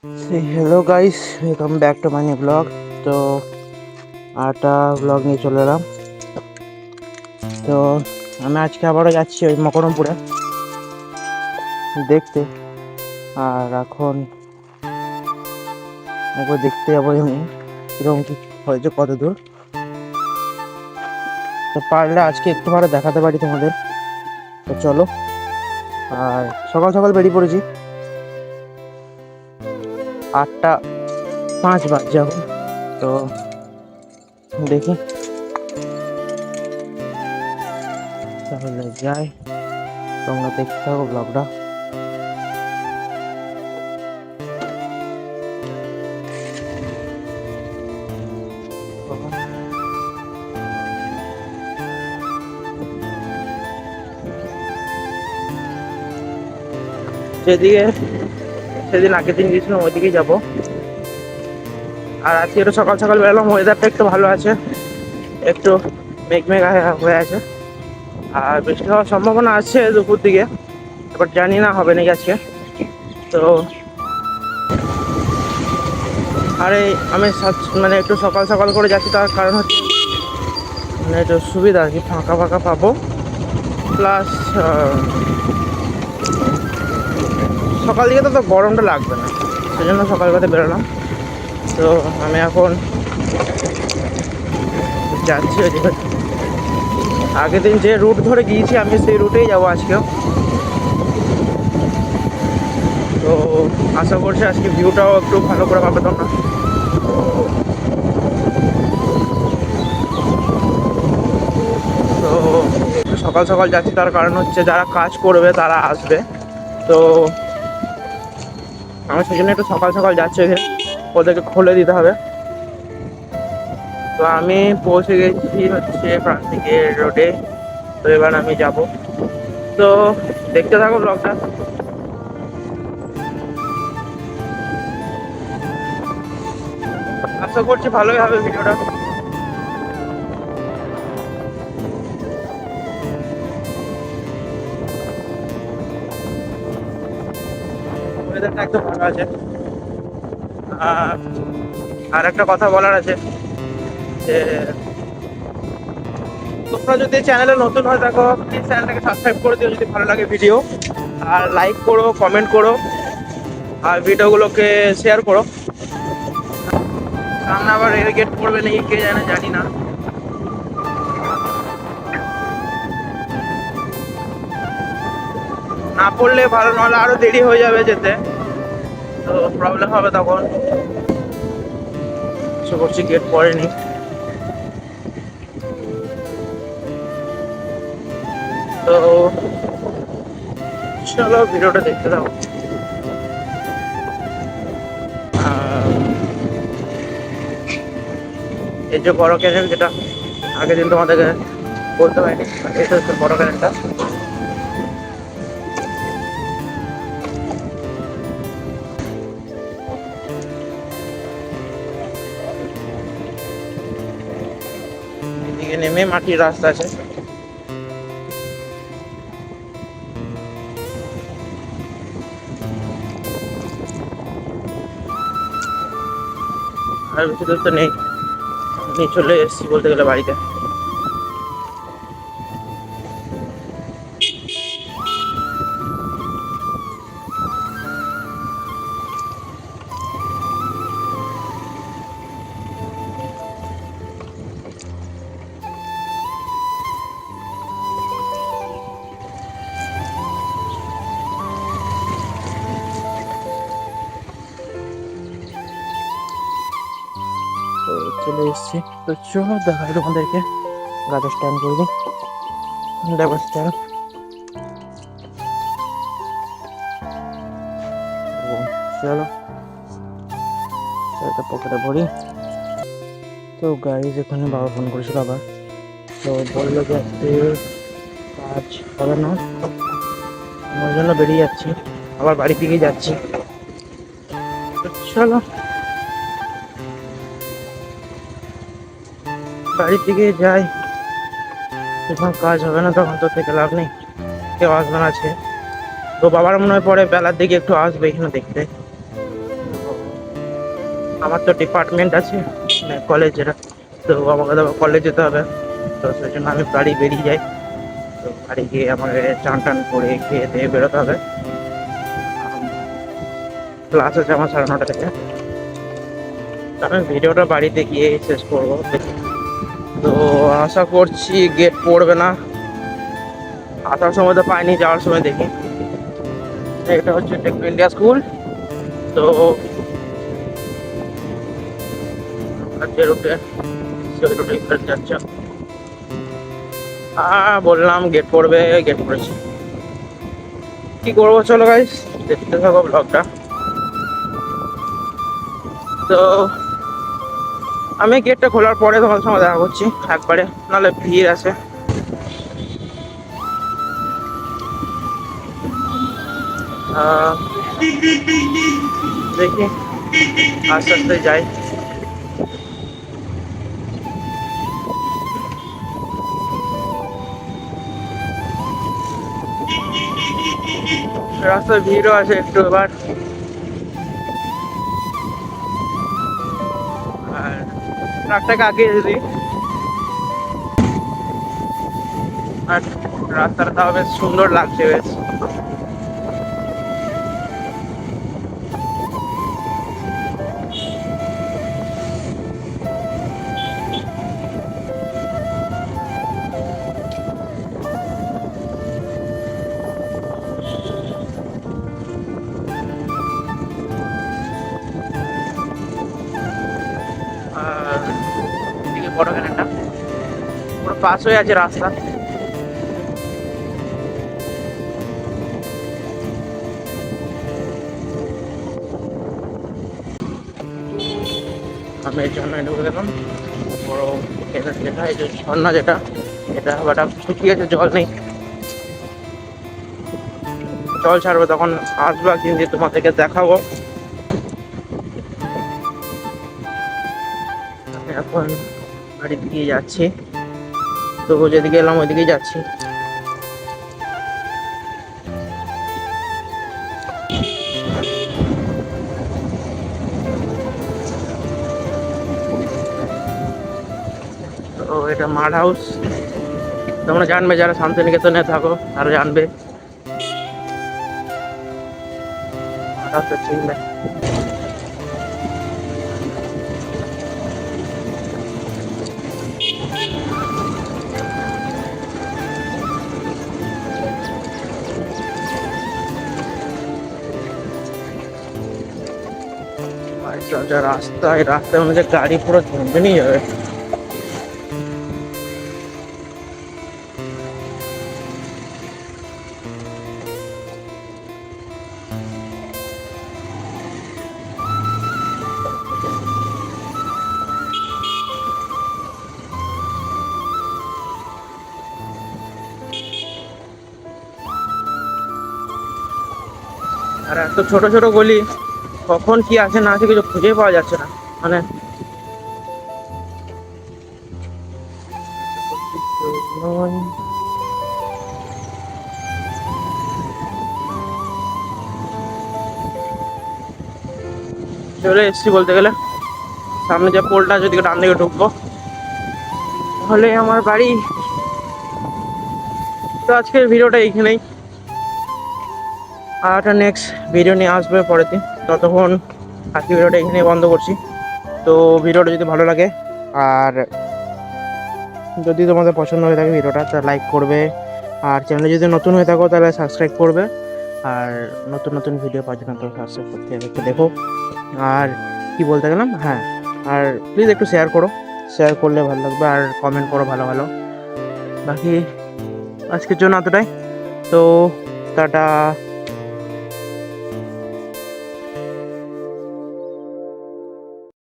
Hello guys, welcome back to my new blog. तो आटा blog নিয়ে চলে এলাম। তো আমি আজকে আবারও যাচ্ছি ওই মকরমপুরে দেখতে। আর এখন একবার দেখতে যাবো আমি কিরকম কি হয়েছে, কত দূর। তো পারলে আজকে একটু ভালো দেখাতে পারি তোমাদের। তো চলো। আর সকাল সকাল বেরিয়ে পড়েছি, 8:05 বাজছে এখন। তো দেখি তাহলে যাই, তোমরা দেখতে থাকো ব্লগটা। যেদিকে সেদিন আগের দিন গিয়েছিলাম ওইদিকেই যাবো। আর আজকে একটু সকাল সকাল বেরোলাম, ওয়েদারটা একটু ভালো আছে, একটু মেঘ হয়ে আছে। আর বৃষ্টি হওয়ার সম্ভাবনা আছে দুপুর দিকে, এবার জানি না হবে নাকি আজকে। তো আরে আমি মানে একটু সকাল সকাল করে যাচ্ছি, তার কারণ হচ্ছে মানে একটু সুবিধা আর কি, ফাঁকা ফাঁকা পাবো। প্লাস সকাল দিকে তো গরমটা লাগবে না, সেই জন্য সকালবেলা বেরোলাম। তো আমি এখন যাচ্ছি ওইদিকে। আগের দিন যে রুট ধরে গিয়েছি আমি সেই রুটেই যাবো আজকেও। তো আশা করছি আজকে ভিউটাও একটু ভালো করে পাবে তোমরা। তো সকাল সকাল যাচ্ছি, তার কারণ হচ্ছে যারা কাজ করবে তারা আসবে। তো আমি সেই জন্য একটু সকাল সকাল যাচ্ছি, ওদেরকে খুলে দিতে হবে। তো আমি পৌঁছে গেছি হচ্ছে প্রান্তিকের রোডে। তো এবার আমি যাব। তো দেখতে থাকো ব্লগটা। আশা করছি ভালোই হবে ভিডিওটা। ওয়েদারটা একদম ভালো আছে। আর একটা কথা বলার আছে যে তোমরা যদি চ্যানেলে নতুন হয়ে থাকো প্লিজ চ্যানেলটাকে সাবস্ক্রাইব করে দিও যদি ভালো লাগে ভিডিও। আর লাইক করো, কমেন্ট করো, আর ভিডিওগুলোকে শেয়ার করো। সামনে আবার রেলগেট পড়বে নাকি কে জানি না। না পড়লে ভালো, নাহলে আরো দেরি হয়ে যাবে যেতে, তো প্রবলেম হবে তখন। আশা করছি গেট পড়েনি। তো চলো ভিডিওটা দেখতে দাও। এই যে বড় ক্যানেল, যেটা আগের দিন তোমাদেরকে বলতে পারিনি, এটা হচ্ছে বড় ক্যানেলটা। এদিকে নেমে মাটির রাস্তা আছে। আর বেশি দূর তো নেই, আমি চলে এসেছি বলতে গেলে বাড়িতে। তো চলে এসেছি। তো চলো দেখাই তোমাদেরকে, গাড়ি স্ট্যান্ড করে দিই, দেখো স্ট্যান্ড। চলো এটা পকেটে ভরি। তো গাইজ এখানে বাবা ফোন করেছিল আবার, তো বললো যে আজকে কাজ হবে না, আমার জন্য বেরিয়ে যাচ্ছি, আবার বাড়ি দিকেই যাচ্ছি। তো চলো বাড়ির দিকে যাই, যখন কাজ হবে না তখন তো থেকে লাভ নেই, কেউ আসবে না আজকে। তো বাবার মনে হয় পরে বেলার দিকে একটু আসবে এখানে দেখতে। আমার তো ডিপার্টমেন্ট আছে কলেজের, তো আমাকে তো কলেজ যেতে হবে। তো সেই জন্য আমি বাড়ি বেরিয়ে যাই। তো বাড়ি গিয়ে আমাকে চান টান করে খেয়ে দিয়ে বেরোতে হবে। ক্লাস আছে আমার 9:30 থেকে। আমি ভিডিওটা বাড়িতে গিয়ে শেষ করবো। তো আশা করছি গেট পড়বে না। আসার সময় তো পাইনি, যাওয়ার সময় দেখি। এটা হচ্ছে টেকনো ইন্ডিয়া স্কুল। তো যে রুটে সেই রুটে যাচ্ছে। বললাম গেট পড়বে, গেট পড়েছি। কি করবো, চলো গাইস দেখতে থাকো ব্লগটা। তো আমি গেটটা খোলার পরে তোমাদের সঙ্গে দেখা করছি একবারে, নাহলে ভিড় আছে। দেখি আস্তে আস্তে যাই। রাস্তায় ভিড়ও আছে একটু এবার। আর ট্রাকটাকে আগে দিই। আর রাস্তাটা তাও বেশ সুন্দর লাগছে বেশ। আর এদিকে বড় ক্যানেলটা পুরো পাশ হয়ে আছে রাস্তা। আমি এর জন্য ঢুকে গেলাম বড় ক্যানেল যেটা, এই যে ঝর্ণা যেটা, এটা বাটা শুকিয়ে গেছে, জল নেই। জল ছাড়বে তখন আসবো একদিন, দিয়ে তোমাদেরকে দেখাবো। এখন বাড়ির দিকে যাচ্ছি। তো যেদিকে এলাম ওইদিকেই যাচ্ছি। তো এটা মাড হাউস, তোমরা জানবে যারা শান্তিনিকেতনে থাকো তারা জানবে। মাড হাউসটা চিনবে। যা রাস্তা, এই রাস্তার মধ্যে গাড়ি পুরো ঝুঁকে নিয়ে যাবে। আর এত ছোট ছোট গলি, কখন কি আছে না আছে কিছু খুঁজে পাওয়া যাচ্ছে না। মানে চলে এসছি বলতে গেলে। সামনে যে পোলটা আছে ওদিকে ডান দিকে ঢুকবো, তাহলে আমার বাড়ি। তো আজকের ভিডিওটা এইখানেই, আর একটা নেক্সট ভিডিও নিয়ে আসবে পরের দিন। ততক্ষণ আজকে ভিডিওটা এখানেই বন্ধ করছি। তো ভিডিওটা যদি ভালো লাগে আর যদি তোমাদের পছন্দ হয়ে থাকে ভিডিওটা, তাহলে লাইক করবে। আর চ্যানেলে যদি নতুন হয়ে থাকো তাহলে সাবস্ক্রাইব করবে। আর নতুন নতুন ভিডিও পাওয়ার জন্য তো সাবস্ক্রাইব করতে হবে, একটু দেখো। আর কি বলতে গেলাম, হ্যাঁ, আর প্লিজ একটু শেয়ার করো, শেয়ার করলে ভালো লাগবে। আর কমেন্ট করো ভালো ভালো। বাকি আজকের জন্য এতটাই। তো টাটা।